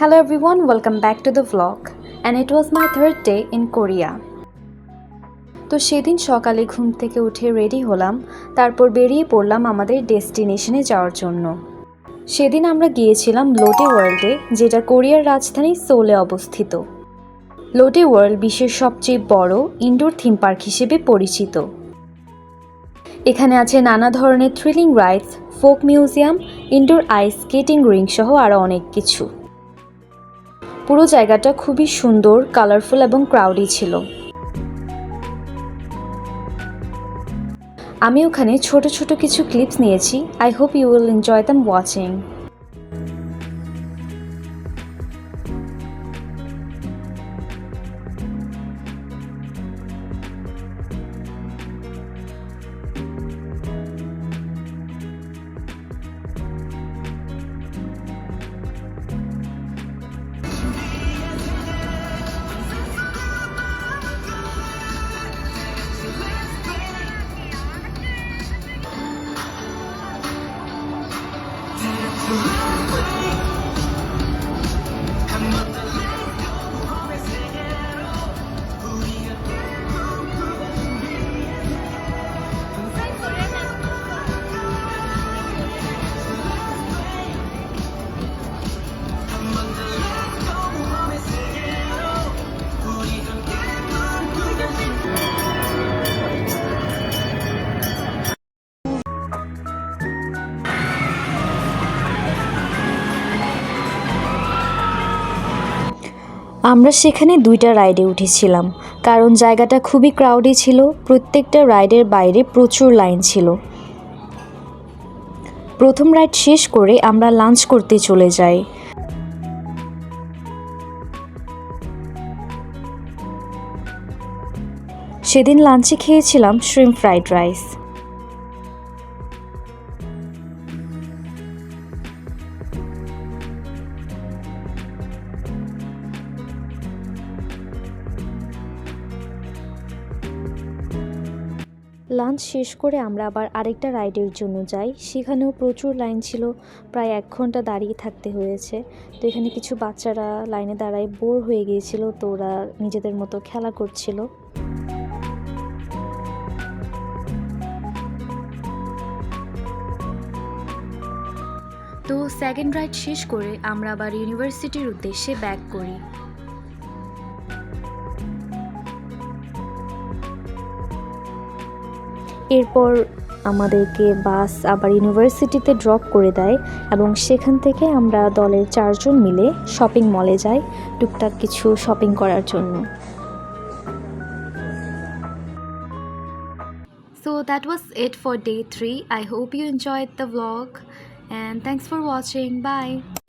Hello everyone, welcome back to the vlog and it was my third day in Korea. তো সেদিন সকালে ঘুম থেকে উঠে রেডি হলাম, তারপর বেরিয়ে পড়লাম আমাদের ডেস্টিনেশনে যাওয়ার জন্য। সেদিন আমরা গিয়েছিলাম লোটে ওয়ার্ল্ডে, যেটা কোরিয়ার রাজধানী সোলে অবস্থিত। লোটে ওয়ার্ল্ড বিশ্বের সবচেয়ে বড় ইনডোর থিম পার্ক হিসেবে পরিচিত। এখানে আছে নানা ধরনের thrilling rides, folk museum, indoor ice skating rink সহ আরও অনেক কিছু। পুরো জায়গাটা খুবই সুন্দর, কালারফুল এবং ক্রাউডি ছিল। আমি ওখানে ছোট ছোট কিছু ক্লিপস নিয়েছি। I hope you will enjoy them watching. আমরা সেখানে দুইটা রাইডে উঠেছিলাম, কারণ জায়গাটা খুবই ক্রাউডি ছিল। প্রত্যেকটা রাইডের বাইরে প্রচুর লাইন ছিল। প্রথম রাইড শেষ করে আমরা লাঞ্চ করতে চলে যাই। সেদিন লাঞ্চে খেয়েছিলাম শ্রিম্প ফ্রাইড রাইস। লাঞ্চ শেষ করে আমরা আবার আরেকটা রাইডের জন্য যাই। সেখানেও প্রচুর লাইন ছিল, প্রায় 1 ঘন্টা দাঁড়িয়ে থাকতে হয়েছে। তো এখানে কিছু বাচ্চারা লাইনে দাঁড়ায় বোর হয়ে গিয়েছিল, তো ওরা নিজেদের মতো খেলা করছিল। তো সেকেন্ড রাইড শেষ করে আমরা আবার ইউনিভার্সিটির উদ্দেশ্যে ব্যাক করি। এরপর আমাদেরকে বাস আবার ইউনিভার্সিটিতে ড্রপ করে দেয় এবং সেখান থেকে আমরা দলের 4 জন মিলে শপিং মলে যাই টুকটাক কিছু শপিং করার জন্য। So that was it for day 3. I hope you enjoyed the vlog and thanks for watching. Bye.